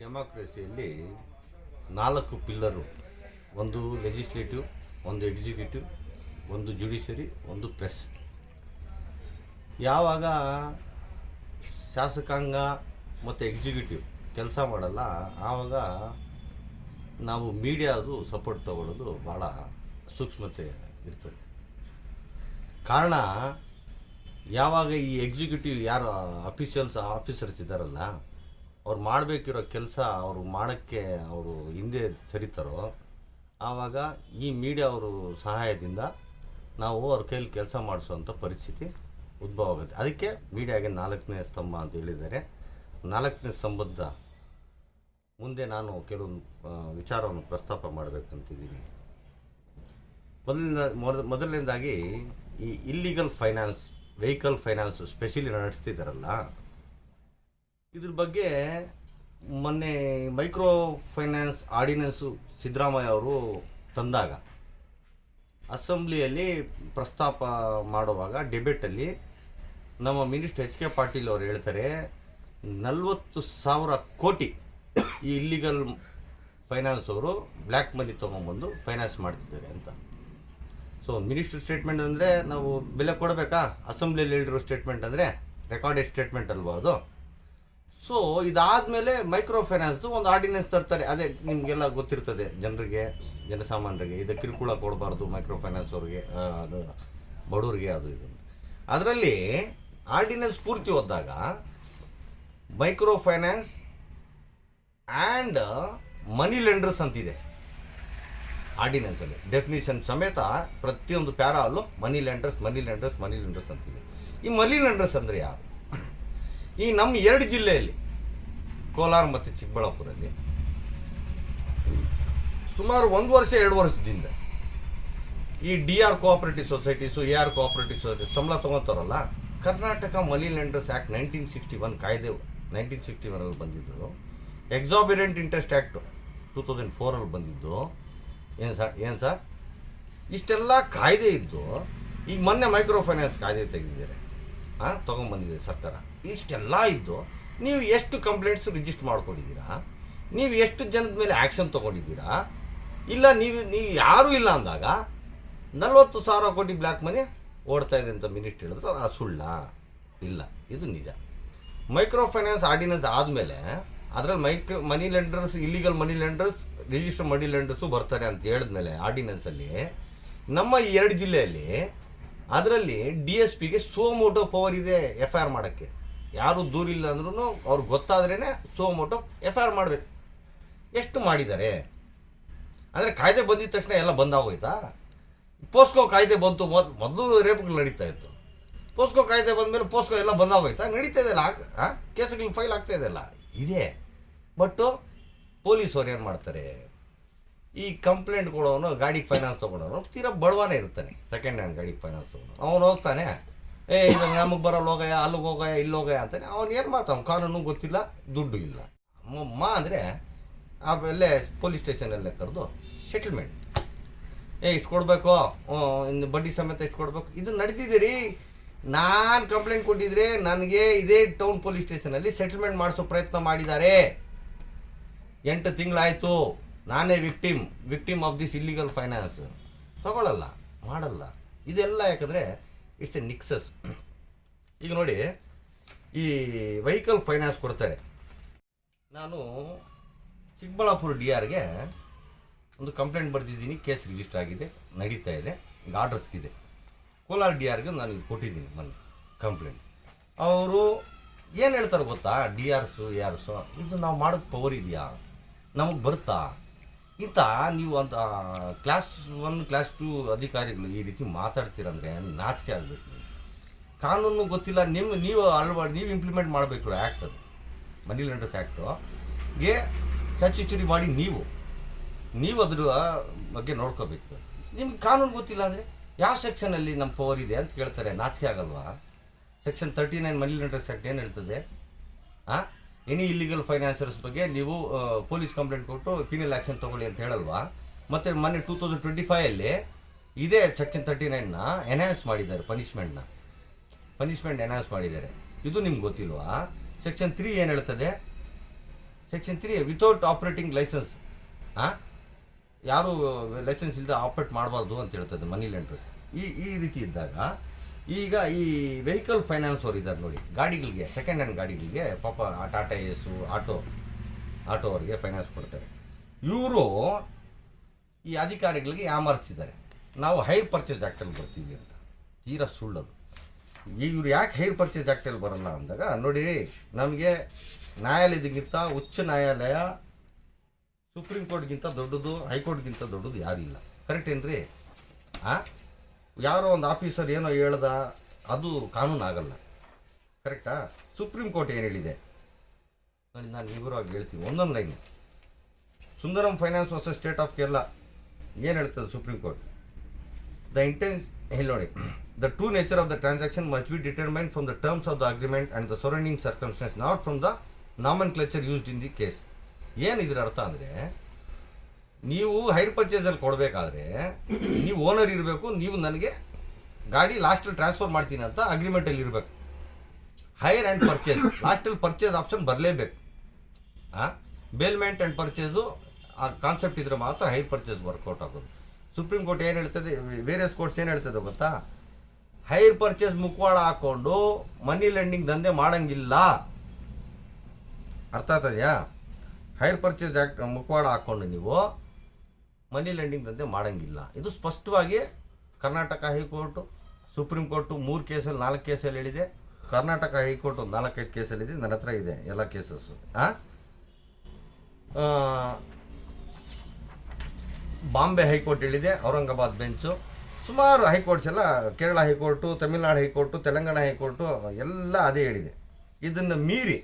ಡೆಮಾಕ್ರಸಿಯಲ್ಲಿ 4 pillar, ಒಂದು legislative, ಒಂದು executive, ಒಂದು ಜುಡಿಷರಿ, ಒಂದು ಪ್ರೆಸ್. ಯಾವಾಗ ಶಾಸಕಾಂಗ ಮತ್ತು ಎಕ್ಸಿಕ್ಯೂಟಿವ್ ಕೆಲಸ ಮಾಡಲ್ಲ ಆವಾಗ ನಾವು ಮೀಡಿಯಾದು ಸಪೋರ್ಟ್ ತಗೊಳ್ಳೋದು ಭಾಳ ಸೂಕ್ಷ್ಮತೆ ಇರ್ತದೆ. ಕಾರಣ ಯಾವಾಗ ಈ ಎಕ್ಸಿಕ್ಯೂಟಿವ್ ಯಾರು ಆಫೀಸರ್ಸ್ ಇದ್ದಾರಲ್ಲ ಅವ್ರು ಮಾಡಬೇಕಿರೋ ಕೆಲಸ ಅವರು ಮಾಡೋಕ್ಕೆ ಅವರು ಹಿಂದೆ ಸರಿತಾರೋ ಆವಾಗ ಈ ಮೀಡಿಯಾ ಅವರು ಸಹಾಯದಿಂದ ನಾವು ಅವ್ರ ಕೈಲಿ ಕೆಲಸ ಮಾಡಿಸೋವಂಥ ಪರಿಸ್ಥಿತಿ ಉದ್ಭವ ಆಗುತ್ತೆ. ಅದಕ್ಕೆ ಮೀಡಿಯಾಗೆ 4ನೇ ಸ್ತಂಭ ಅಂತ ಹೇಳಿದ್ದಾರೆ. 4ನೇ ಸ್ತಂಭದ ಮುಂದೆ ನಾನು ಕೆಲವೊಂದು ವಿಚಾರವನ್ನು ಪ್ರಸ್ತಾಪ ಮಾಡಬೇಕಂತಿದ್ದೀನಿ. ಮೊದಲನೇದಾಗಿ ಈ illegal finance, vehicle finance specially ನಡೆಸ್ತಿದ್ದಾರಲ್ಲ, ಇದ್ರ ಬಗ್ಗೆ ಮೊನ್ನೆ ಮೈಕ್ರೋ ಫೈನಾನ್ಸ್ ಆರ್ಡಿನೆನ್ಸು ಸಿದ್ದರಾಮಯ್ಯ ಅವರು ತಂದಾಗ ಅಸೆಂಬ್ಲಿಯಲ್ಲಿ ಪ್ರಸ್ತಾಪ ಮಾಡುವಾಗ ಡಿಬೇಟಲ್ಲಿ ನಮ್ಮ ಮಿನಿಸ್ಟರ್ ಎಚ್ ಕೆ ಪಾಟೀಲ್ ಅವರು ಹೇಳ್ತಾರೆ 40,000 ಕೋಟಿ ಈ ಇಲ್ಲಿಗಲ್ ಫೈನಾನ್ಸ್ ಅವರು ಬ್ಲ್ಯಾಕ್ ಮನಿ ತೊಗೊಂಬಂದು ಫೈನಾನ್ಸ್ ಮಾಡ್ತಿದ್ದಾರೆ ಅಂತ. ಸೊ ಮಿನಿಸ್ಟರ್ ಸ್ಟೇಟ್ಮೆಂಟ್ ಅಂದರೆ ನಾವು ಬೆಲೆ ಕೊಡಬೇಕಾ? ಅಸೆಂಬ್ಲಿಯಲ್ಲಿ ಹೇಳಿರೋ ಸ್ಟೇಟ್ಮೆಂಟ್ ಅಂದರೆ ರೆಕಾರ್ಡೆಡ್ ಸ್ಟೇಟ್ಮೆಂಟ್ ಅಲ್ವಾ ಅದು? ಸೊ ಇದಾದಮೇಲೆ ಮೈಕ್ರೋ ಫೈನಾನ್ಸ್ದು ಒಂದು ಆರ್ಡಿನೆನ್ಸ್ ತರ್ತಾರೆ. ಅದೇ ನಿಮಗೆಲ್ಲ ಗೊತ್ತಿರ್ತದೆ, ಜನಸಾಮಾನ್ಯರಿಗೆ ಇದು ಕಿರುಕುಳ ಕೊಡಬಾರ್ದು ಮೈಕ್ರೋ ಫೈನಾನ್ಸ್ ಅವ್ರಿಗೆ, ಅದು ಬಡವರಿಗೆ, ಅದು ಇದು. ಅದರಲ್ಲಿ ಆರ್ಡಿನೆನ್ಸ್ ಪೂರ್ತಿ ಓದಿದಾಗ micro finance and money lenders ಅಂತಿದೆ ಆರ್ಡಿನೆನ್ಸಲ್ಲಿ. ಡೆಫಿನಿಷನ್ ಸಮೇತ ಪ್ರತಿಯೊಂದು ಪ್ಯಾರಾ ಅಲ್ಲೂ ಮನಿ ಲೆಂಡರ್ಸ್ ಅಂತಿದೆ. ಈ ಮನಿ ಲೆಂಡರ್ಸ್ ಅಂದರೆ ಯಾರು? ಈ ನಮ್ಮ 2 ಜಿಲ್ಲೆಯಲ್ಲಿ, ಕೋಲಾರ ಮತ್ತು ಚಿಕ್ಕಬಳ್ಳಾಪುರಲ್ಲಿ ಸುಮಾರು 1 ವರ್ಷ 2 ವರ್ಷದಿಂದ ಈ DR cooperative societies, AR cooperative society ಸಂಬಳ ತೊಗೊತಾರಲ್ಲ, ಕರ್ನಾಟಕ ಮನಿ ಲೆಂಡರ್ಸ್ ಆ್ಯಕ್ಟ್ 1961 ಕಾಯ್ದೆ 1961 ಬಂದಿದ್ದು, ಎಕ್ಸಾಬಿರೆಂಟ್ ಇಂಟ್ರೆಸ್ಟ್ ಆ್ಯಕ್ಟ್ 2004 ಬಂದಿದ್ದು. ಏನು ಸರ್ ಇಷ್ಟೆಲ್ಲ ಕಾಯ್ದೆ ಇದ್ದು ಈಗ ಮೊನ್ನೆ ಮೈಕ್ರೋ ಫೈನಾನ್ಸ್ ಕಾಯ್ದೆ ತೆಗೆದಿದ್ದಾರೆ, ತೊಗೊಂಬಂದಿದೆ ಸರ್ಕಾರ. ಇಷ್ಟೆಲ್ಲ ಇದ್ದು ನೀವು ಎಷ್ಟು ಕಂಪ್ಲೇಂಟ್ಸ್ ರಿಜಿಸ್ಟರ್ ಮಾಡ್ಕೊಂಡಿದ್ದೀರಾ? ನೀವು ಎಷ್ಟು ಜನದ ಮೇಲೆ ಆ್ಯಕ್ಷನ್ ತೊಗೊಂಡಿದ್ದೀರಾ? ಇಲ್ಲ ನೀವು ಯಾರೂ ಇಲ್ಲ ಅಂದಾಗ 40,000 ಕೋಟಿ ಬ್ಲ್ಯಾಕ್ ಮನಿ ಓಡ್ತಾ ಇದೆ ಅಂತ ಮಿನಿಸ್ಟರ್ ಹೇಳಿದ್ರು. ಅದು ಸುಳ್ಳ? ಇಲ್ಲ, ಇದು ನಿಜ. ಮೈಕ್ರೋ ಫೈನಾನ್ಸ್ ಆರ್ಡಿನೆನ್ಸ್ ಆದಮೇಲೆ ಅದರಲ್ಲಿ ಮನಿ ಲೆಂಡರ್ಸ್, ಇಲ್ಲಿಗಲ್ ಮನಿ ಲೆಂಡರ್ಸ್, ರಿಜಿಸ್ಟರ್ ಮನಿ ಲೆಂಡರ್ಸು ಬರ್ತಾರೆ ಅಂತ ಹೇಳಿದ್ಮೇಲೆ ಆರ್ಡಿನೆನ್ಸಲ್ಲಿ ನಮ್ಮ ಈ 2 ಜಿಲ್ಲೆಯಲ್ಲಿ ಅದರಲ್ಲಿ DSPಗೆ ಸೋ ಮೋಟೋ ಪವರ್ ಇದೆ FIR ಮಾಡೋಕ್ಕೆ. ಯಾರು ದೂರಿಲ್ಲ ಅಂದ್ರೂ ಅವ್ರಿಗೆ ಗೊತ್ತಾದ್ರೇ ಸೋ ಮೋಟೋ FIR ಮಾಡಬೇಕು. ಎಷ್ಟು ಮಾಡಿದ್ದಾರೆ ಅಂದರೆ ಕಾಯ್ದೆ ಬಂದಿದ ತಕ್ಷಣ ಎಲ್ಲ ಬಂದಾಗೋಯ್ತಾ? ಪೋಸ್ಕೋ ಕಾಯ್ದೆ ಬಂತು, ಮೊದಲು ರೇಪ್ಗಳು ನಡೀತಾ ಇತ್ತು. ಪೋಸ್ಕೋ ಕಾಯ್ದೆ ಬಂದಮೇಲೆ ಪೋಸ್ಕೋ ಎಲ್ಲ ಬಂದಾಗೋಯ್ತಾ? ನಡೀತಾ ಇದೆಯಲ್ಲ, ಕೇಸ್ಗಳು ಫೈಲ್ ಆಗ್ತಾ ಇದೆಯಲ್ಲ, ಇದೆ. ಬಟ್ಟು ಪೊಲೀಸವ್ರು ಏನು ಮಾಡ್ತಾರೆ, ಈ ಕಂಪ್ಲೇಂಟ್ ಕೊಡೋನು ಗಾಡಿಗೆ ಫೈನಾನ್ಸ್ ತೊಗೊಳೋನು ತೀರಾ ಬಡವಾನೇ ಇರ್ತಾನೆ. ಸೆಕೆಂಡ್ ಹ್ಯಾಂಡ್ ಗಾಡಿಗೆ ಫೈನಾನ್ಸ್ ತೊಗೊಳೋನು ಅವನು ಹೋಗ್ತಾನೆ, ಇದು ನಮಗೆ ಬರೋಲ್ಲ, ಹೋಗಯ್ಯ, ಅಲ್ಲಿಗೆ ಹೋಗಯ್ಯ, ಇಲ್ಲಿ ಹೋಗಯ್ಯ ಅಂತಾನೆ. ಅವನು ಏನು ಮಾಡ್ತಾನೆ? ಕಾನೂನು ಗೊತ್ತಿಲ್ಲ, ದುಡ್ಡು ಇಲ್ಲ. ಅಮ್ಮಮ್ಮ ಅಂದರೆ ಅವೆಲ್ಲೇ ಪೊಲೀಸ್ ಸ್ಟೇಷನಲ್ಲೇ ಕರೆದು ಸೆಟಲ್ಮೆಂಟ್, ಇಷ್ಟು ಕೊಡಬೇಕು, ಇನ್ನು ಬಡ್ಡಿ ಸಮೇತ ಇಷ್ಟು ಕೊಡಬೇಕು. ಇದು ನಡೆದಿದ್ದೀರಿ. ನಾನು ಕಂಪ್ಲೇಂಟ್ ಕೊಟ್ಟಿದ್ರೆ ನನಗೆ ಇದೇ ಟೌನ್ ಪೊಲೀಸ್ ಸ್ಟೇಷನಲ್ಲಿ ಸೆಟಲ್ಮೆಂಟ್ ಮಾಡಿಸೋ ಪ್ರಯತ್ನ ಮಾಡಿದ್ದಾರೆ. 8 ತಿಂಗಳಾಯಿತು. ನಾನೇ victim of this illegal finance. ತಗೊಳ್ಳಲ್ಲ, ಮಾಡಲ್ಲ. ಇದೆಲ್ಲ ಯಾಕಂದರೆ ಇಟ್ಸ್ ಎ ನಿಕ್ಸಸ್. ಈಗ ನೋಡಿ, ಈ ವೆಹಿಕಲ್ ಫೈನಾನ್ಸ್ ಕೊಡ್ತಾರೆ. ನಾನು ಚಿಕ್ಕಬಳ್ಳಾಪುರ DRಗೆ ಒಂದು ಕಂಪ್ಲೇಂಟ್ ಬರೆದಿದ್ದೀನಿ, ಕೇಸ್ ರಿಜಿಸ್ಟರ್ ಆಗಿದೆ, ನಡೀತಾ ಇದೆ, ಈಗ ಆರ್ಡರ್ಸ್ಗಿದೆ. ಕೋಲಾರ DRಗೆ ನಾನು ಕೊಟ್ಟಿದ್ದೀನಿ ಮೊನ್ನೆ ಕಂಪ್ಲೇಂಟ್. ಅವರು ಏನು ಹೇಳ್ತಾರೆ ಗೊತ್ತಾ? DRಸು ARಸು ಇದು ನಾವು ಮಾಡೋಕ್ಕೆ ಪವರ್ ಇದೆಯಾ, ನಮಗೆ ಬರುತ್ತಾ ಇಂಥ ನೀವು ಅಂತ ಕ್ಲಾಸ್ 1 ಕ್ಲಾಸ್ 2 ಅಧಿಕಾರಿಗಳು ಈ ರೀತಿ ಮಾತಾಡ್ತೀರಂದರೆ ನಾಚಿಕೆ ಆಗಬೇಕು. ಕಾನೂನು ಗೊತ್ತಿಲ್ಲ, ನೀವು ಇಂಪ್ಲಿಮೆಂಟ್ ಮಾಡಬೇಕು ಆ್ಯಕ್ಟ್, ಅದು ಮನಿ ಲೆಂಡರ್ಸ್ ಆ್ಯಕ್ಟುಗೆ ಚಚ್ಚುಚುರಿ ಮಾಡಿ ನೀವು ಅದ್ರ ಬಗ್ಗೆ ನೋಡ್ಕೋಬೇಕು. ನಿಮ್ಗೆ ಕಾನೂನು ಗೊತ್ತಿಲ್ಲ ಅಂದರೆ ಯಾವ ಸೆಕ್ಷನಲ್ಲಿ ನಮ್ಮ ಪವರ್ ಇದೆ ಅಂತ ಕೇಳ್ತಾರೆ. ನಾಚಿಕೆ ಆಗಲ್ವಾ? ಸೆಕ್ಷನ್ 39 ಮನಿ ಲೆಂಡರ್ಸ್ ಆ್ಯಕ್ಟ್ ಏನು ಹೇಳ್ತದೆ? ಎನಿ ಇಲ್ಲಿಗಲ್ ಫೈನಾನ್ಸರ್ಸ್ ಬಗ್ಗೆ ನೀವು ಪೊಲೀಸ್ ಕಂಪ್ಲೇಂಟ್ ಕೊಟ್ಟು ಪೀನಲ್ ಆ್ಯಕ್ಷನ್ ತೊಗೊಳ್ಳಿ ಅಂತ ಹೇಳಲ್ವಾ? ಮತ್ತು ಮೊನ್ನೆ 2025 ಇದೇ ಸೆಕ್ಷನ್ 39ನ ಎನ್ಹಾನ್ಸ್ ಮಾಡಿದ್ದಾರೆ, ಪನಿಷ್ಮೆಂಟ್ ಎನ್ಹಾನ್ಸ್ ಮಾಡಿದ್ದಾರೆ. ಇದು ನಿಮ್ಗೆ ಗೊತ್ತಿಲ್ವಾ? ಸೆಕ್ಷನ್ 3 ಏನು ಹೇಳ್ತದೆ? ಸೆಕ್ಷನ್ 3 ವಿತೌಟ್ ಆಪರೇಟಿಂಗ್ ಲೈಸೆನ್ಸ್, ಯಾರು ಲೈಸೆನ್ಸ್ ಇಲ್ಲದೆ ಆಪರೇಟ್ ಮಾಡಬಾರ್ದು ಅಂತ ಹೇಳ್ತದೆ ಮನಿ ಲೆಂಡರ್ಸ್. ಈ ರೀತಿ ಇದ್ದಾಗ ಈಗ ಈ ವೆಹಿಕಲ್ ಫೈನಾನ್ಸ್ ಅವ್ರು ಇದ್ದಾರೆ ನೋಡಿ, ಗಾಡಿಗಳಿಗೆ, ಸೆಕೆಂಡ್ ಹ್ಯಾಂಡ್ ಗಾಡಿಗಳಿಗೆ ಪಾಪ ಟಾಟಾ ಎಸ್ಸು, ಆಟೋ ಅವ್ರಿಗೆ ಫೈನಾನ್ಸ್ ಕೊಡ್ತಾರೆ. ಇವರು ಈ ಅಧಿಕಾರಿಗಳಿಗೆ ಯಾಮಾರಿಸಿದ್ದಾರೆ, ನಾವು ಹೈರ್ ಪರ್ಚೇಸ್ ಆ್ಯಕ್ಟಲ್ಲಿ ಬರ್ತೀವಿ ಅಂತ. ತೀರಾ ಸುಳ್ಳದು. ಇವ್ರು ಯಾಕೆ ಹೈರ್ ಪರ್ಚೇಸ್ ಆ್ಯಕ್ಟಲ್ಲಿ ಬರಲ್ಲ ಅಂದಾಗ ನೋಡಿ, ನಮಗೆ ನ್ಯಾಯಾಲಯದಕ್ಕಿಂತ ಉಚ್ಚ ನ್ಯಾಯಾಲಯ ಸುಪ್ರೀಂ ಕೋರ್ಟ್ಗಿಂತ ದೊಡ್ಡದು, ಹೈಕೋರ್ಟ್ಗಿಂತ ದೊಡ್ಡದು ಯಾರಿಲ್ಲ. ಕರೆಕ್ಟ್ ಏನ್ರಿ? ಯಾರೋ ಒಂದು ಆಫೀಸರ್ ಏನೋ ಹೇಳ್ದ ಅದು ಕಾನೂನು ಆಗಲ್ಲ. ಕರೆಕ್ಟಾ? ಸುಪ್ರೀಂ ಕೋರ್ಟ್ ಏನು ಹೇಳಿದೆ ನೋಡಿ, ನಾನು ವಿವರವಾಗಿ ಹೇಳ್ತೀನಿ ಒಂದೊಂದು line. Sundaram finance versus state of Kerala ಏನು ಹೇಳ್ತದೆ ಸುಪ್ರೀಂ ಕೋರ್ಟ್? ಇಲ್ಲಿ ನೋಡಿ, the true nature of the transaction must be determined from the terms of the agreement and the surrounding circumstances, not from the nomenclature used in the case. ಏನು ಇದ್ರ ಅರ್ಥ ಅಂದರೆ, ನೀವು hire ಪರ್ಚೇಸಲ್ಲಿ ಕೊಡಬೇಕಾದ್ರೆ ನೀವು ಓನರ್ ಇರಬೇಕು, ನೀವು ನನಗೆ ಗಾಡಿ ಲಾಸ್ಟಲ್ಲಿ ಟ್ರಾನ್ಸ್ಫರ್ ಮಾಡ್ತೀನಿ ಅಂತ ಅಗ್ರಿಮೆಂಟಲ್ಲಿ ಇರಬೇಕು. ಹೈರ್ ಆ್ಯಂಡ್ ಪರ್ಚೇಸ್, ಲಾಸ್ಟಲ್ಲಿ ಪರ್ಚೇಸ್ ಆಪ್ಷನ್ ಬರಲೇಬೇಕು. ಬೇಲ್ಮೆಂಟ್ ಆ್ಯಂಡ್ ಪರ್ಚೇಸು ಆ ಕಾನ್ಸೆಪ್ಟ್ ಇದ್ರೆ ಮಾತ್ರ ಹೈರ್ ಪರ್ಚೇಸ್ ವರ್ಕೌಟ್ ಆಗೋದು. ಸುಪ್ರೀಂ ಕೋರ್ಟ್ ಏನು ಹೇಳ್ತದೆ, ವೇರಿಯಸ್ ಕೋರ್ಟ್ಸ್ ಏನು ಹೇಳ್ತದೆ ಗೊತ್ತಾ? ಹೈರ್ ಪರ್ಚೇಸ್ ಮುಖವಾಡ ಹಾಕ್ಕೊಂಡು ಮನಿ ಲೆಂಡಿಂಗ್ ದಂಧೆ ಮಾಡಂಗಿಲ್ಲ. ಅರ್ಥ ಆಗ್ತದೆಯಾ? ಹೈರ್ ಪರ್ಚೇಸ್ ಆ್ಯಕ್ಟ್ ಮುಖವಾಡ ಹಾಕ್ಕೊಂಡು ನೀವು ಮನಿ ಲೆಂಡಿಂಗ್ ದಂಧೆ ಮಾಡಂಗಿಲ್ಲ. ಇದು ಸ್ಪಷ್ಟವಾಗಿ ಕರ್ನಾಟಕ ಹೈಕೋರ್ಟು, ಸುಪ್ರೀಂ ಕೋರ್ಟು 3 ಕೇಸಲ್ಲಿ 4 ಕೇಸಲ್ಲಿ ಹೇಳಿದೆ. ಕರ್ನಾಟಕ ಹೈಕೋರ್ಟ್ ಒಂದು 4-5 ಕೇಸಲ್ಲಿದೆ, ನನ್ನ ಹತ್ರ ಇದೆ ಎಲ್ಲ ಕೇಸಸ್ಸು. ಬಾಂಬೆ ಹೈಕೋರ್ಟ್ ಹೇಳಿದೆ, ಔರಂಗಾಬಾದ್ ಬೆಂಚು, ಸುಮಾರು ಹೈಕೋರ್ಟ್ಸ್ ಎಲ್ಲ, Kerala high court, Tamil Nadu high court, Telangana high court ಎಲ್ಲ ಅದೇ ಹೇಳಿದೆ. ಇದನ್ನು ಮೀರಿ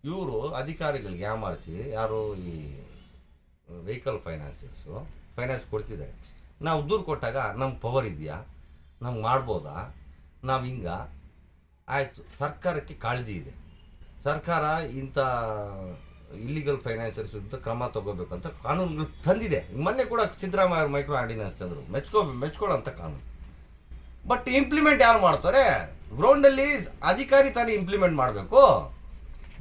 ಇವರು ಅಧಿಕಾರಿಗಳಿಗೆ ಯಾಮಾರಿಸಿ, ಯಾರು ಈ ವೆಹಿಕಲ್ ಫೈನಾನ್ಸರ್ಸು ಫೈನಾನ್ಸ್ ಕೊಡ್ತಿದ್ದಾರೆ. ನಾವು ದೂರು ಕೊಟ್ಟಾಗ ನಮ್ಮ ಪವರ್ ಇದೆಯಾ, ನಮ್ಗೆ ಮಾಡ್ಬೋದಾ, ನಾವು ಹಿಂಗ ಆಯಿತು. ಸರ್ಕಾರಕ್ಕೆ ಕಾಳಜಿ ಇದೆ, ಸರ್ಕಾರ ಇಂಥ ಇಲ್ಲಿಗಲ್ ಫೈನಾನ್ಸರ್ಸ್ ವಿರುದ್ಧ ಕ್ರಮ ತಗೋಬೇಕಂತ ಕಾನೂನುಗಳು ತಂದಿದೆ. ಮೊನ್ನೆ ಕೂಡ ಸಿದ್ದರಾಮಯ್ಯ ಮೈಕ್ರೋ ಆರ್ಡಿನೆನ್ಸ್ ತಂದರು, ಮೆಚ್ಕೊಳ್ಳೋಂಥ ಕಾನೂನು. ಬಟ್ ಇಂಪ್ಲಿಮೆಂಟ್ ಯಾರು ಮಾಡ್ತಾರೆ? ಗ್ರೌಂಡಲ್ಲಿ ಅಧಿಕಾರಿ ತಾನೇ ಇಂಪ್ಲಿಮೆಂಟ್ ಮಾಡಬೇಕು.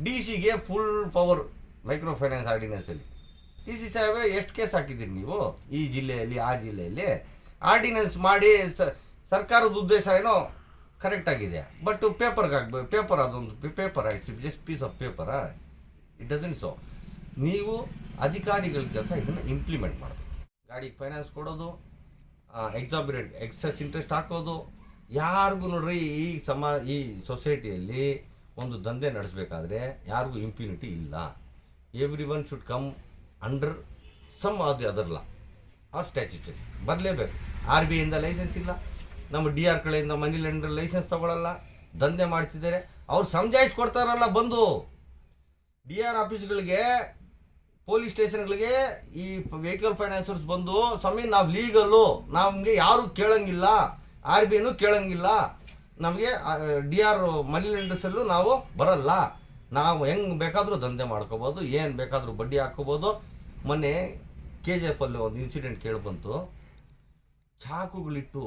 ಡಿ ಸಿಗೆ ಫುಲ್ ಪವರ್ ಮೈಕ್ರೋ ಫೈನಾನ್ಸ್ ಆರ್ಡಿನೆನ್ಸಲ್ಲಿ. ಡಿ ಸಿ ಸಾಹೇಬ್ರೆ ಎಷ್ಟು ಕೇಸ್ ಹಾಕಿದ್ದೀರಿ ನೀವು ಈ ಜಿಲ್ಲೆಯಲ್ಲಿ, ಆ ಜಿಲ್ಲೆಯಲ್ಲಿ? ಆರ್ಡಿನೆನ್ಸ್ ಮಾಡಿ ಸರ್ಕಾರದ ಉದ್ದೇಶ ಏನೋ ಕರೆಕ್ಟ್ ಆಗಿದೆ, ಬಟ್ ಪೇಪರ್ಗೆ ಆಗಬೇಕು. ಪೇಪರ್ ಅದೊಂದು paper, it's just piece of ಪೇಪರಾ? It doesn't so. ನೀವು ಅಧಿಕಾರಿಗಳ ಕೆಲಸ ಇದನ್ನು ಇಂಪ್ಲಿಮೆಂಟ್ ಮಾಡಬೇಕು. ಗಾಡಿಗೆ ಫೈನಾನ್ಸ್ ಕೊಡೋದು, ಎಕ್ಸಾಬಿರೆಂಟ್ ಎಕ್ಸೆಸ್ ಇಂಟ್ರೆಸ್ಟ್ ಹಾಕೋದು, ಯಾರಿಗೂ ನೋಡ್ರಿ ಈ ಸೊಸೈಟಿಯಲ್ಲಿ ಒಂದು ದಂಧೆ ನಡೆಸಬೇಕಾದ್ರೆ ಯಾರಿಗೂ ಇಂಪ್ಯೂನಿಟಿ ಇಲ್ಲ. Every one should come under some of the other law or statutory. ಬರಲೇಬೇಕು. RBI ಇಂದ ಲೈಸೆನ್ಸ್ ಇಲ್ಲ, ನಮ್ಮ DR ಕಡೆಯಿಂದ ಮನಿ ಲೆಂಡರ್ ಲೈಸೆನ್ಸ್ ತಗೊಳ್ಳಲ್ಲ, ದಂಧೆ ಮಾಡ್ತಿದ್ದಾರೆ. ಅವ್ರು ಸಮಜಾಯಿಸ್ಕೊಡ್ತಾರಲ್ಲ ಬಂದು DR ಆಫೀಸ್ಗಳಿಗೆ, ಪೊಲೀಸ್ ಸ್ಟೇಷನ್ಗಳಿಗೆ ಈ ವೆಹಿಕಲ್ ಫೈನಾನ್ಸರ್ಸ್ ಬಂದು, ಸ್ವಾಮಿ ನಾವು ಲೀಗಲ್ಲು, ನಮಗೆ ಯಾರು ಕೇಳಂಗಿಲ್ಲ, RBIನೂ ಕೇಳಂಗಿಲ್ಲ, ನಮಗೆ DR ಮನಿ ಲೆಂಡರ್ಸಲ್ಲೂ ನಾವು ಬರಲ್ಲ, ನಾವು ಹೆಂಗೆ ಬೇಕಾದರೂ ದಂಧೆ ಮಾಡ್ಕೋಬೋದು, ಏನು ಬೇಕಾದರೂ ಬಡ್ಡಿ ಹಾಕ್ಕೋಬೋದು. ಮೊನ್ನೆ KGF ಅಲ್ಲಿ ಒಂದು ಇನ್ಸಿಡೆಂಟ್ ಕೇಳಿಬಂತು. ಚಾಕುಗಳಿಟ್ಟು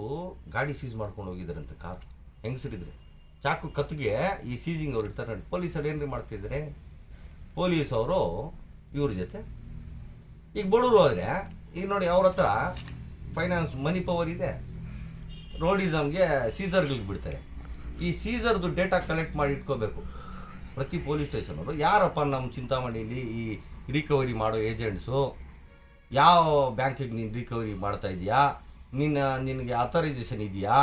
ಗಾಡಿ ಸೀಸ್ ಮಾಡ್ಕೊಂಡು ಹೋಗಿದ್ದಾರಂತೆ, ಕಾರ್ ಹೆಂಗಸರಿದ್ರೆ ಚಾಕು ಕತ್ತಿಗೆ ಈ ಸೀಸಿಂಗ್ ಅವ್ರು ಇರ್ತಾರೆ ನೋಡಿ. ಪೊಲೀಸರು ಏನ್ರಿ ಮಾಡ್ತಿದ್ದಾರೆ? ಪೊಲೀಸವರು ಇವ್ರ ಜೊತೆ ಈಗ ಬಡವರು ಹೋದರೆ, ಈಗ ನೋಡಿ ಅವ್ರ ಹತ್ರ ಫೈನಾನ್ಸ್ ಮನಿ ಪವರ್ ಇದೆ, ರೋಡಿಸಮ್ಗೆ ಸೀಸರ್ಗಳಿಗೆ ಬಿಡ್ತಾರೆ. ಈ ಸೀಸರ್ದು ಡೇಟಾ ಕಲೆಕ್ಟ್ ಮಾಡಿ ಇಟ್ಕೋಬೇಕು ಪ್ರತಿ ಪೊಲೀಸ್ ಸ್ಟೇಷನವರು. ಯಾರಪ್ಪ ನಮ್ಮ ಚಿಂತಾಮಣಿಲಿ ಈ ರಿಕವರಿ ಮಾಡೋ ಏಜೆಂಟ್ಸು, ಯಾವ ಬ್ಯಾಂಕಿಗೆ ನೀನು ರಿಕವರಿ ಮಾಡ್ತಾ ಇದೆಯಾ, ನಿನಗೆ ಅಥರೈಸೇಷನ್ ಇದೆಯಾ,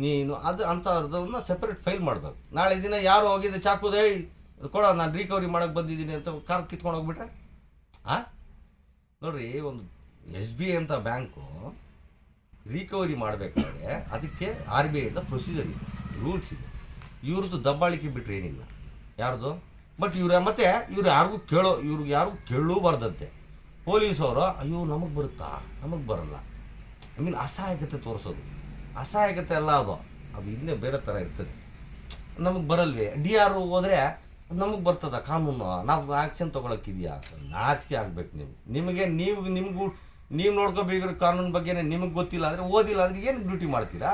ನೀನು ಅದು ಅಂಥವ್ರದನ್ನ ಸೆಪ್ರೇಟ್ ಫೈಲ್ ಮಾಡಬೇಕು. ನಾಳೆ ದಿನ ಯಾರು ಹೋಗಿದೆ ಚಾಕುದೇ ಕೊಡ, ನಾನು ರಿಕವರಿ ಮಾಡೋಕ್ಕೆ ಬಂದಿದ್ದೀನಿ ಅಂತ ಕಾರ್ ಕಿತ್ಕೊಂಡು ಹೋಗ್ಬಿಟ್ರೆ ನೋಡ್ರಿ. ಒಂದು SBI ಅಂತ ಬ್ಯಾಂಕು ರಿಕವರಿ ಮಾಡಬೇಕಾದ್ರೆ ಅದಕ್ಕೆ RBI ಇಂದ ಪ್ರೊಸೀಜರ್ ಇದೆ, ರೂಲ್ಸ್ ಇದೆ. ಇವ್ರದ್ದು ದಬ್ಬಾಳಿಕೆ ಬಿಟ್ಟರೆ ಏನಿಲ್ಲ ಯಾರ್ದು. ಬಟ್ ಮತ್ತೆ ಇವ್ರು ಯಾರಿಗೂ ಕೇಳಬಾರ್ದಂತೆ. ಪೊಲೀಸವರು ಅಯ್ಯೋ ನಮಗೆ ಬರುತ್ತಾ, ನಮಗೆ ಬರಲ್ಲ, ಅಸಹಾಯಕತೆ ತೋರಿಸೋದು. ಅಸಹಾಯಕತೆ ಅಲ್ಲ ಅದು ಇನ್ನೇ ಬೇರೆ ಥರ ಇರ್ತದೆ. ನಮಗೆ ಬರಲ್ವೇ, DR ಹೋದರೆ ನಮಗೆ ಬರ್ತದ ಕಾನೂನು, ನಾವು ಆ್ಯಕ್ಷನ್ ತೊಗೊಳಕ್ಕಿದೆಯಾ? ನಾಚಿಕೆ ಆಗ್ಬೇಕು ನೀವು ನೋಡ್ಕೋಬೇಕ್ರಿ ಕಾನೂನು ಬಗ್ಗೆನೇ. ನಿಮಗೆ ಗೊತ್ತಿಲ್ಲ ಅಂದರೆ, ಓದಿಲ್ಲ ಅಂದರೆ ಏನು ಡ್ಯೂಟಿ ಮಾಡ್ತೀರಾ?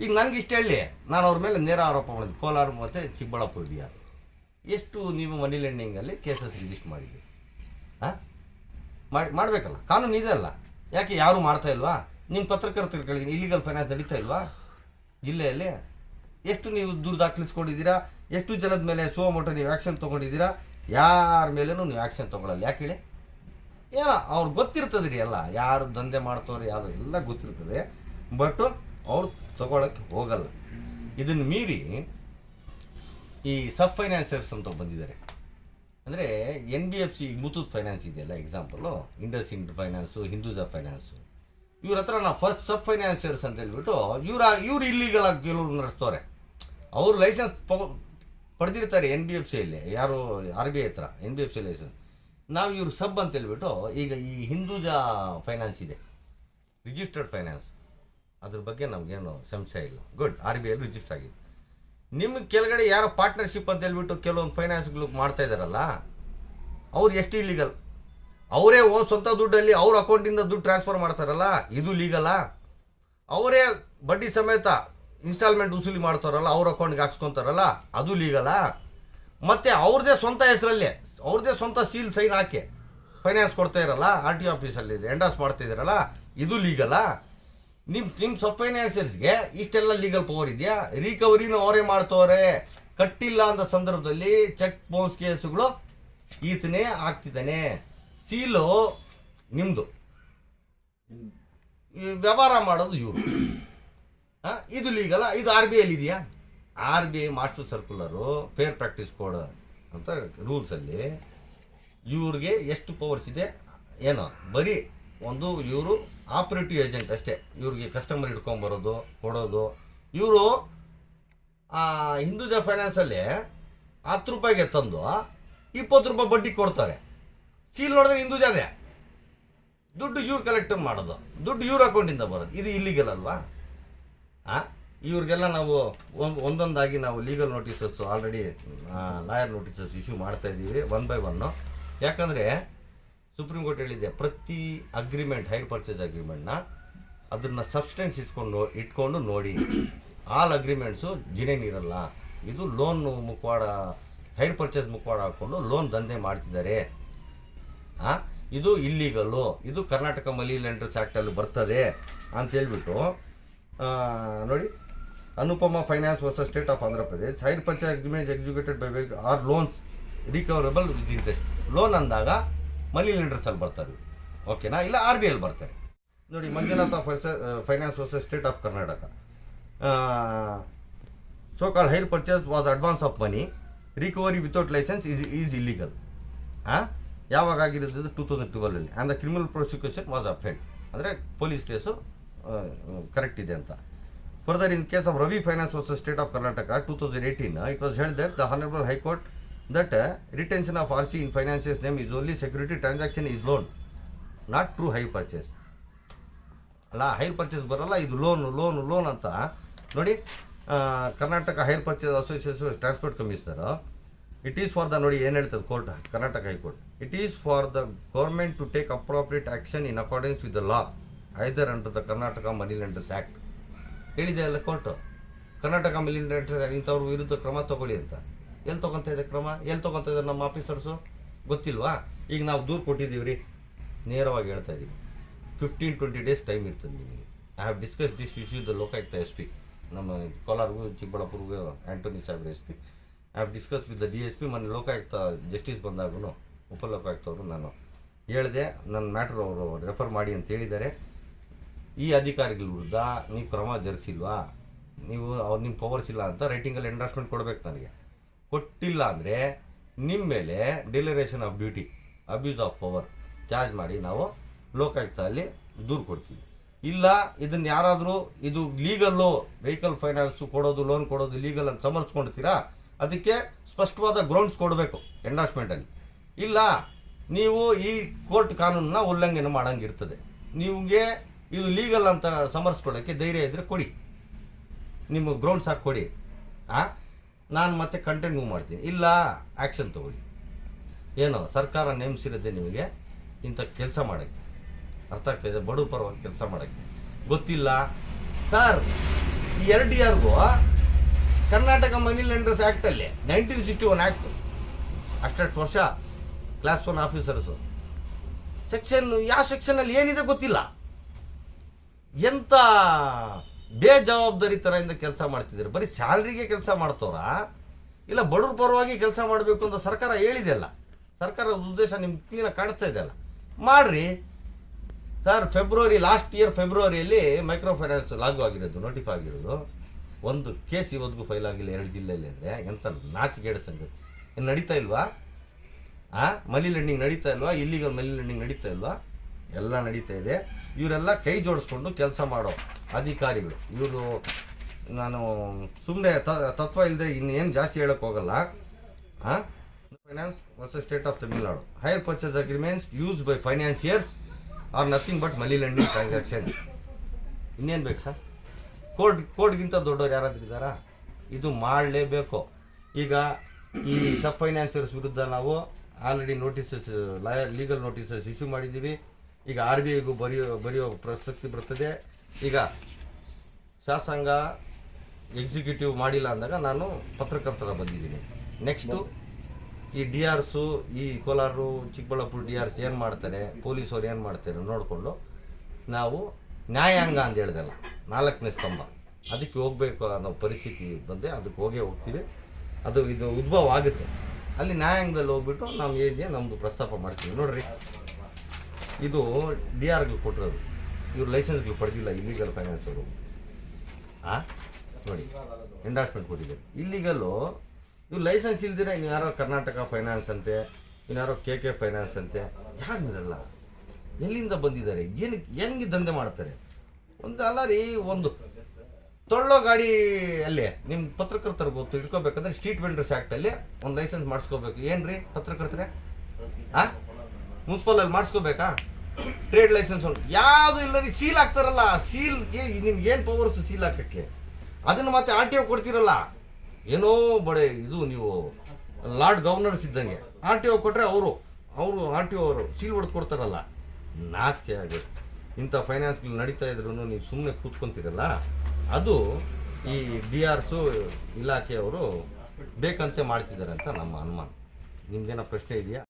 ಈಗ ನನಗೆ ಇಷ್ಟ ಹೇಳಿ, ನಾನು ಅವ್ರ ಮೇಲೆ ನೇರ ಆರೋಪ ಮಾಡಿದ್ದೆ, ಕೋಲಾರ ಮತ್ತು ಚಿಕ್ಕಬಳ್ಳಾಪುರ DR. ಎಷ್ಟು ನೀವು ಮನಿ ಲೆಂಡಿಂಗಲ್ಲಿ ಕೇಸಸ್ ರಿಜಿಸ್ಟರ್ ಮಾಡಿದ್ದೀರಿ? ಹಾಂ, ಮಾಡಬೇಕಲ್ಲ, ಕಾನೂನು ಇದೆ ಅಲ್ಲ. ಯಾಕೆ ಯಾರು ಮಾಡ್ತಾ ಇಲ್ವಾ? ನಿಮ್ಮ ಪತ್ರಕರ್ತರುಗಳಿಗೆ ಇಲ್ಲಿಗಲ್ ಫೈನಾನ್ಸ್ ನಡೀತಾ ಇಲ್ವಾ ಜಿಲ್ಲೆಯಲ್ಲಿ? ಎಷ್ಟು ನೀವು ದೂರು ದಾಖಲಿಸ್ಕೊಂಡಿದ್ದೀರಾ? ಎಷ್ಟು ಜನದ ಮೇಲೆ ಸುಮೋಟೋ ನೀವು ಆ್ಯಕ್ಷನ್ ತೊಗೊಂಡಿದ್ದೀರಾ? ಯಾರ ಮೇಲೇನೂ ನೀವು ಆ್ಯಕ್ಷನ್ ತೊಗೊಳಲ್ಲ. ಯಾಕೆ ಹೇಳಿ? ಏನೋ ಅವ್ರು ಗೊತ್ತಿರ್ತದೆ ರೀ, ಎಲ್ಲ ಯಾರು ದಂಧೆ ಮಾಡ್ತವ್ರು ಯಾರು ಎಲ್ಲ ಗೊತ್ತಿರ್ತದೆ, ಬಟ್ ಅವ್ರು ತಗೊಳಕ್ಕೆ ಹೋಗಲ್ಲ. ಇದನ್ನು ಮೀರಿ ಈ ಸಬ್ ಫೈನಾನ್ಸರ್ಸ್ ಅಂತ ಬಂದಿದ್ದಾರೆ. ಅಂದರೆ NBFC ಮುತ್ತೂಟ್ ಫೈನಾನ್ಸ್ ಇದೆಯಲ್ಲ, example IndusInd finance, Hinduja finance, ಇವ್ರ ಹತ್ರ ನಾವು ಫಸ್ಟ್ ಸಬ್ ಫೈನಾನ್ಸರ್ಸ್ ಅಂತ ಹೇಳ್ಬಿಟ್ಟು ಇವ್ರು ಇಲ್ಲಿಗಲ್ ಆಗಿ ಕೆಲವರು ನಡೆಸ್ತವ್ರೆ. ಅವರು ಲೈಸೆನ್ಸ್ ಪಡೆದಿರ್ತಾರೆ NBFCಯಲ್ಲಿ, ಯಾರು RBI ಹತ್ರ NBFC ಲೈಸೆನ್ಸ್. ನಾವು ಇವ್ರು ಸಬ್ ಅಂತ ಹೇಳ್ಬಿಟ್ಟು, ಈಗ ಈ ಹಿಂದೂಜಾ ಫೈನಾನ್ಸ್ ಇದೆ, ರಿಜಿಸ್ಟರ್ಡ್ ಫೈನಾನ್ಸ್, ಅದ್ರ ಬಗ್ಗೆ ನಮಗೇನು ಸಂಶಯ ಇಲ್ಲ. ಗುಡ್, RBI ರಿಜಿಸ್ಟರ್ ಆಗಿದೆ. ನಿಮ್ಗೆ ಕೆಳಗಡೆ ಯಾರೋ ಪಾರ್ಟ್ನರ್ಶಿಪ್ ಅಂತ ಹೇಳ್ಬಿಟ್ಟು ಕೆಲವೊಂದು ಫೈನಾನ್ಸ್ಗಳು ಮಾಡ್ತಾ ಇದ್ದಾರಲ್ಲ, ಅವ್ರು ಎಷ್ಟು ಇಲ್ಲಿಗಲ್? ಅವರೇ ಸ್ವಂತ ದುಡ್ಡಲ್ಲಿ ಅವ್ರ ಅಕೌಂಟಿಂದ ದುಡ್ಡು ಟ್ರಾನ್ಸ್ಫರ್ ಮಾಡ್ತಾರಲ್ಲ, ಇದು ಲೀಗಲ್ಲ? ಅವರೇ ಬಡ್ಡಿ ಸಮೇತ ಇನ್ಸ್ಟಾಲ್ಮೆಂಟ್ ವಸೂಲಿ ಮಾಡ್ತಾರಲ್ಲ, ಅವ್ರ ಅಕೌಂಟ್ಗೆ ಹಾಕ್ಸ್ಕೊತಾರಲ್ಲ, ಅದು ಲೀಗಲ್ಲ? ಮತ್ತೆ ಅವ್ರದ್ದೇ ಸ್ವಂತ ಹೆಸರಲ್ಲಿ ಅವ್ರದ್ದೇ ಸ್ವಂತ ಸೀಲ್ ಸೈನ್ ಹಾಕಿ ಫೈನಾನ್ಸ್ ಕೊಡ್ತಾ ಇರಲ್ಲ, RTO ಆಫೀಸಲ್ಲಿ ಎಂಡಾಸ್ ಮಾಡ್ತಾ ಇದ್ದಾರಲ್ಲ, ಇದು ಲೀಗಲ್ಲ? ನಿಮ್ಮ ಸಬ್ ಫೈನಾನ್ಸರ್ಸ್ಗೆ ಇಷ್ಟೆಲ್ಲ ಲೀಗಲ್ ಪವರ್ ಇದೆಯಾ? ರಿಕವರಿನೂ ಅವರೇ ಮಾಡ್ತವ್ರೆ. ಕಟ್ಟಿಲ್ಲ ಅಂದ ಸಂದರ್ಭದಲ್ಲಿ ಚೆಕ್ ಬೌನ್ಸ್ ಕೇಸುಗಳು ಈತನೇ ಆಗ್ತಿದ್ದಾನೆ, ಸೀಲು ನಿಮ್ಮದು, ವ್ಯವಹಾರ ಮಾಡೋದು ಇವರು. ಇದು ಲೀಗಲ್ಲ? ಇದು RBI ಇದೆಯಾ? RBI master circular, fair practice code ಅಂತ ರೂಲ್ಸಲ್ಲಿ ಇವ್ರಿಗೆ ಎಷ್ಟು ಪವರ್ಸ್ ಇದೆ ಏನೋ, ಬರೀ ಒಂದು ಇವರು ಆಪರೇಟಿವ್ ಏಜೆಂಟ್ ಅಷ್ಟೇ. ಇವ್ರಿಗೆ ಕಸ್ಟಮರ್ ಹಿಡ್ಕೊಂಬರೋದು, ಕೊಡೋದು. ಇವರು ಹಿಂದೂಜಾ ಫೈನಾನ್ಸಲ್ಲಿ 10 ರೂಪಾಯಿಗೆ ತಂದು 20 ರೂಪಾಯಿ ಬಡ್ಡಿ ಕೊಡ್ತಾರೆ. ಸೀಲ್ ನೋಡಿದ್ರೆ ಹಿಂದೂಜಾದೆ, ದುಡ್ಡು ಇವ್ರು ಕಲೆಕ್ಟ್ ಮಾಡೋದು, ದುಡ್ಡು ಇವ್ರ ಅಕೌಂಟಿಂದ ಬರೋದು. ಇದು ಇಲ್ಲಿಗಲ್ ಅಲ್ವಾ? ಇವ್ರಿಗೆಲ್ಲ ನಾವು ಒಂದೊಂದಾಗಿ ನಾವು legal notices already lawyer notices issue ಮಾಡ್ತಾ ಇದ್ದೀವಿ 1 by 1. ಯಾಕಂದರೆ ಸುಪ್ರೀಂ ಕೋರ್ಟ್ ಹೇಳಿದೆ, ಪ್ರತಿ ಅಗ್ರಿಮೆಂಟ್, ಹೈರ್ ಪರ್ಚೇಸ್ ಅಗ್ರಿಮೆಂಟ್ನ ಅದನ್ನು ಸಬ್ಸ್ಟೆನ್ಸ್ ಇಟ್ಕೊಂಡು ನೋಡಿ. ಆಲ್ ಅಗ್ರಿಮೆಂಟ್ಸು ಜಿನೇನ್ ಇರಲ್ಲ. ಇದು ಲೋನ್ ಮುಖವಾಡ, ಹೈರ್ ಪರ್ಚೇಸ್ ಮುಖವಾಡ ಹಾಕ್ಕೊಂಡು ಲೋನ್ ದಂಧೆ ಮಾಡ್ತಿದ್ದಾರೆ. ಇದು ಇಲ್ಲೀಗಲ್ಲು, ಇದು ಕರ್ನಾಟಕ ಮನಿ ಲೆಂಡರ್ಸ್ ಆ್ಯಕ್ಟಲ್ಲಿ ಬರ್ತದೆ ಅಂತ ಹೇಳ್ಬಿಟ್ಟು ನೋಡಿ. Anupama finance versus state of Andhra Pradesh, hire purchase agreement executed by are loans recoverable with interest. Loan ಅಂದಾಗ ಮನಿ ಲೆಂಡರ್ಸಲ್ಲಿ ಬರ್ತಾರೆ, ಓಕೆನಾ? ಇಲ್ಲ RBI ಅಲ್ಲಿ ಬರ್ತಾರೆ ನೋಡಿ. Manjunatha finance versus state of Karnataka, so called hire purchase was advance of money, recovery without licence is illegal. ಯಾವಾಗ ಆಗಿರೋದು? 2012ಅಲ್ಲಿ. And the criminal prosecution was offend, ಅಂದರೆ ಪೊಲೀಸ್ ಕೇಸು ಕರೆಕ್ಟ್ ಇದೆ ಅಂತ. Further, in case of Ravi finance versus state of Karnataka 2018, it was held that the honourable high court that retention of RC in financier's name is only security transaction is loan, not true hire purchase. ಅಲ್ಲ, hire purchase ಬರಲ್ಲ, ಇದು loan ಅಂತ ನೋಡಿ. Karnataka hire purchase association transport commissioner, it is for the, ನೋಡಿ ಏನು ಹೇಳ್ತದೆ court, Karnataka high court, it is for the government to take appropriate action in accordance with the law either under the Karnataka money lenders act. ಹೇಳಿದೆ ಅಲ್ಲ court, Karnataka money lenders ಇಂಥವ್ರ ವಿರುದ್ಧ ಕ್ರಮ ತಗೊಳ್ಳಿ ಅಂತ. ಎಲ್ಲಿ ತೊಗೊತಾ ಇದೆ ಕ್ರಮ? ಎಲ್ಲಿ ತೊಗೊತಾ ಇದ್ದಾರೆ ನಮ್ಮ ಆಫೀಸರ್ಸು? ಗೊತ್ತಿಲ್ವಾ? ಈಗ ನಾವು ದೂರು ಕೊಟ್ಟಿದ್ದೀವಿ ರೀ, ನೇರವಾಗಿ ಹೇಳ್ತಾ ಇದ್ದೀವಿ, 15-20 days ಟೈಮ್ ಇರ್ತದೆ ನಿಮಗೆ. I have discuss this issue the Lokayukta SP, ನಮ್ಮ ಕೋಲಾರ್ಗೂ ಚಿಕ್ಕಬಳ್ಳಾಪುರ್ಗೂ ಆ್ಯಂಟೋನಿ ಸಾಹೇಬ್ರ SP. I have discuss with the DSP. ಮೊನ್ನೆ ಲೋಕಾಯುಕ್ತ ಜಸ್ಟಿಸ್ ಬಂದಾಗೂ ಉಪಲೋಕಾಯುಕ್ತವರು ನಾನು ಹೇಳಿದೆ, ನನ್ನ ಮ್ಯಾಟ್ರ್ ಅವರು ರೆಫರ್ ಮಾಡಿ ಅಂತ ಹೇಳಿದ್ದಾರೆ. ಈ ಅಧಿಕಾರಿಗಳ ವಿರುದ್ಧ ನೀವು ಕ್ರಮ ಜರುಗಿಸಿಲ್ವಾ? ನೀವು ನಿಮ್ಮ ಪವರ್ಸ್ ಇಲ್ಲ ಅಂತ ರೈಟಿಂಗಲ್ಲಿ ಎಂಡಾರ್ಸ್ಮೆಂಟ್ ಕೊಡಬೇಕು ನನಗೆ. ಕೊಟ್ಟಿಲ್ಲ ಅಂದರೆ ನಿಮ್ಮ ಮೇಲೆ dereliction of duty, abuse of power charge ಮಾಡಿ ನಾವು ಲೋಕಾಯುಕ್ತ ಅಲ್ಲಿ ದೂರು ಕೊಡ್ತೀವಿ. ಇಲ್ಲ ಇದನ್ನು ಯಾರಾದರೂ ಇದು ಲೀಗಲ್ಲು, ವೆಹಿಕಲ್ ಫೈನಾನ್ಸು ಕೊಡೋದು, ಲೋನ್ ಕೊಡೋದು ಲೀಗಲ್ ಅಂತ ಸಮರ್ಸ್ಕೊಳ್ತೀರಾ, ಅದಕ್ಕೆ ಸ್ಪಷ್ಟವಾದ ಗ್ರೌಂಡ್ಸ್ ಕೊಡಬೇಕು ಎಂಡಾರ್ಸ್ಮೆಂಟಲ್ಲಿ. ಇಲ್ಲ ನೀವು ಈ ಕೋರ್ಟ್ ಕಾನೂನನ್ನ ಉಲ್ಲಂಘನೆ ಮಾಡೋಂಗಿರ್ತದೆ. ನಿಮಗೆ ಇದು ಲೀಗಲ್ ಅಂತ ಸಮರ್ಸ್ಕೊಳ್ಳೋಕ್ಕೆ ಧೈರ್ಯ ಇದ್ದರೆ ಕೊಡಿ, ನಿಮ್ಮ ಗ್ರೌಂಡ್ಸ್ ಹಾಕಿ ಕೊಡಿ. ನಾನು ಮತ್ತೆ ಕಂಟೆಂಟ್ ಮೂವ್ ಮಾಡ್ತೀನಿ. ಇಲ್ಲ ಆ್ಯಕ್ಷನ್ ತೊಗೊಳ್ಳಿ. ಏನೋ ಸರ್ಕಾರ ನೇಮಿಸಿರೋದೆ ನಿಮಗೆ ಇಂಥ ಕೆಲಸ ಮಾಡೋಕ್ಕೆ, ಅರ್ಥ ಆಗ್ತಾಯಿದೆ? ಬಡವ್ರ ಪರವಾಗಿ ಕೆಲಸ ಮಾಡೋಕ್ಕೆ ಗೊತ್ತಿಲ್ಲ ಸರ್. ಈ 2 yearಗೂ ಕರ್ನಾಟಕ ಮನಿ ಲೆಂಡರ್ಸ್ ಆ್ಯಕ್ಟಲ್ಲಿ 1961 ಆ್ಯಕ್ಟ್ ಅಷ್ಟು ವರ್ಷ ಕ್ಲಾಸ್ 1 ಆಫೀಸರ್ಸು. ಸೆಕ್ಷನ್ ಯಾವ ಸೆಕ್ಷನಲ್ಲಿ ಏನಿದೆ ಗೊತ್ತಿಲ್ಲ. ಎಂಥ ಬೇಜವಾಬ್ದಾರಿ ಥರದಿಂದ ಕೆಲಸ ಮಾಡ್ತಿದ್ದಾರೆ. ಬರೀ ಸ್ಯಾಲ್ರಿಗೆ ಕೆಲಸ ಮಾಡ್ತವ್ರ, ಇಲ್ಲ ಬಡವ್ರ ಪರವಾಗಿ ಕೆಲಸ ಮಾಡಬೇಕು ಅಂತ ಸರ್ಕಾರ ಹೇಳಿದೆಯಲ್ಲ. ಸರ್ಕಾರದ ಉದ್ದೇಶ ನಿಮ್ಗೆ ಕ್ಲೀನಾಗಿ ಕಾಣಿಸ್ತಾ ಇದೆಯಲ್ಲ, ಮಾಡ್ರಿ ಸರ್. ಲಾಸ್ಟ್ ಇಯರ್ ಫೆಬ್ರವರಿಯಲ್ಲಿ ಮೈಕ್ರೋ ಫೈನಾನ್ಸ್ ಲಾಗು ಆಗಿರೋದು, ನೋಟಿಫೈ ಆಗಿರೋದು. ಒಂದು ಕೇಸ್ ಇವತ್ತಿಗೂ ಫೈಲ್ ಆಗಿಲ್ಲ 2 ಜಿಲ್ಲೆಯಲ್ಲಿ. ಅಂದರೆ ಎಂಥ ನಾಚಿಕೆಡ ಸಂಗತಿ. ಏನು ನಡೀತಾ ಇಲ್ವಾ? ಮನಿ ಲೆಂಡಿಂಗ್ ನಡೀತಾ ಇಲ್ವಾ? ಇಲ್ಲಿಗಲ್ ಮನಿ ಲೆಂಡಿಂಗ್ ನಡೀತಾ ಇಲ್ವಾ? ಎಲ್ಲ ನಡೀತಾ ಇದೆ. ಇವರೆಲ್ಲ ಕೈ ಜೋಡಿಸ್ಕೊಂಡು ಕೆಲಸ ಮಾಡೋ ಅಧಿಕಾರಿಗಳು ಇವರು. ನಾನು ಸುಮ್ಮನೆ ತತ್ವ ಇಲ್ಲದೆ ಇನ್ನೇನು ಜಾಸ್ತಿ ಹೇಳೋಕ್ಕೆ ಹೋಗಲ್ಲ. Finance versus state of Tamil Nadu. Hire purchase agreements use by financiers are nothing but money lending transaction. ಇನ್ನೇನು ಬೇಕು ಸರ್? ಕೋರ್ಟ್ಗಿಂತ ದೊಡ್ಡವ್ರು ಯಾರಾದ್ರೂ ಇದ್ದಾರಾ? ಇದು ಮಾಡಲೇಬೇಕು. ಈಗ ಈ ಸಬ್ ಫೈನಾನ್ಸಿಯರ್ಸ್ ವಿರುದ್ಧ ನಾವು already notices, legal notices issue ಮಾಡಿದ್ದೀವಿ. ಈಗ RBIಗೂ ಬರೆಯೋ ಪ್ರಸಕ್ತಿ ಬರ್ತದೆ. ಈಗ ಶಾಸಕಾಂಗ ಎಕ್ಸಿಕ್ಯೂಟಿವ್ ಮಾಡಿಲ್ಲ ಅಂದಾಗ ನಾನು ಪತ್ರಕರ್ತರ ಬಂದಿದ್ದೀನಿ. ನೆಕ್ಸ್ಟು ಈ DRಸು, ಈ ಕೋಲಾರ ಚಿಕ್ಕಬಳ್ಳಾಪುರ DRs ಏನು ಮಾಡ್ತಾರೆ, ಪೊಲೀಸವ್ರು ಏನು ಮಾಡ್ತಾರೆ ನೋಡಿಕೊಂಡು ನಾವು ನ್ಯಾಯಾಂಗ ಅಂತ ಹೇಳ್ದಲ್ಲ, 4ನೇ ಸ್ತಂಭ, ಅದಕ್ಕೆ ಹೋಗಬೇಕು ಅನ್ನೋ ಪರಿಸ್ಥಿತಿ ಬಂದೆ. ಅದಕ್ಕೆ ಹೋಗ್ತೀವಿ. ಇದು ಉದ್ಭವ ಆಗುತ್ತೆ. ಅಲ್ಲಿ ನ್ಯಾಯಾಂಗದಲ್ಲಿ ಹೋಗ್ಬಿಟ್ಟು ನಾವು ಏನಿದೆ ನಮ್ಮದು ಪ್ರಸ್ತಾಪ ಮಾಡ್ತೀವಿ. ನೋಡ್ರಿ, ಇದು DRಗಳು ಕೊಟ್ಟಿರೋದು, ಇವ್ರು ಲೈಸೆನ್ಸ್ಗಳು ಪಡೆದಿಲ್ಲ. ಇಲ್ಲಿಗಲ್ ಫೈನಾನ್ಸ್ ಅವರು ನೋಡಿ ಎಂಡಾರ್ಸ್ಮೆಂಟ್ ಕೊಟ್ಟಿದ್ದಾರೆ. ಇಲ್ಲಿಗಲ್ಲು ಇವ್ರು ಲೈಸೆನ್ಸ್ ಇಲ್ದಿರ ಇನ್ನು ಯಾರೋ ಕರ್ನಾಟಕ ಫೈನಾನ್ಸ್ ಅಂತೆ, ಇನ್ಯಾರೋ KK ಫೈನಾನ್ಸ್ ಅಂತೆ. ಯಾರಿರಲ್ಲ, ಎಲ್ಲಿಂದ ಬಂದಿದ್ದಾರೆ, ಏನಕ್ಕೆ ಹೆಂಗೆ ದಂಧೆ ಮಾಡ್ತಾರೆ? ಒಂದು ಅಲ್ಲ ರೀ, ಒಂದು ತೊಳ್ಳೋ ಗಾಡಿ ಅಲ್ಲೇ ನಿಮ್ಮ ಪತ್ರಕರ್ತರು ಗೊತ್ತು ಇಟ್ಕೋಬೇಕಂದ್ರೆ ಸ್ಟ್ರೀಟ್ ವೆಂಡರ್ಸ್ ಆ್ಯಕ್ಟಲ್ಲಿ ಒಂದು ಲೈಸೆನ್ಸ್ ಮಾಡಿಸ್ಕೋಬೇಕು. ಏನು ರೀ ಪತ್ರಕರ್ತರೆ, ಮುನ್ಸಿಪಲಲ್ಲಿ ಮಾಡಿಸ್ಕೋಬೇಕಾ? ಟ್ರೇಡ್ ಲೈಸೆನ್ಸ್ ಉಂಟು, ಯಾವುದು ಇಲ್ಲ ರೀ. ಸೀಲ್ ಹಾಕ್ತಾರಲ್ಲ, ಸೀಲ್ಗೆ ನಿಮ್ಗೆ ಏನು ಪವರ್ಸು ಸೀಲ್ ಹಾಕೋಕ್ಕೆ? ಅದನ್ನು ಮತ್ತೆ RTO ಕೊಡ್ತಿರಲ್ಲ. ಏನೋ ಇದು ನೀವು ಲಾರ್ಡ್ ಗವರ್ನರ್ಸ್ ಇದ್ದಂಗೆ. RTO ಕೊಟ್ಟರೆ ಅವರು RTO ಅವರು ಸೀಲ್ ಹೊಡೆದು ಕೊಡ್ತಾರಲ್ಲ. ನಾಚಿಕೆ ಆಗುತ್ತೆ. ಇಂಥ ಫೈನಾನ್ಸ್ಗಳು ನಡೀತಾ ಇದ್ರು ನೀವು ಸುಮ್ಮನೆ ಕೂತ್ಕೊಂತೀರಲ್ಲ. ಅದು ಈ DRಸು ಇಲಾಖೆಯವರು ಬೇಕಂತೆ ಮಾಡ್ತಿದ್ದಾರೆ ಅಂತ ನಮ್ಮ ಅನುಮಾನ. ನಿಮ್ಗೇನೋ ಪ್ರಶ್ನೆ ಇದೆಯಾ?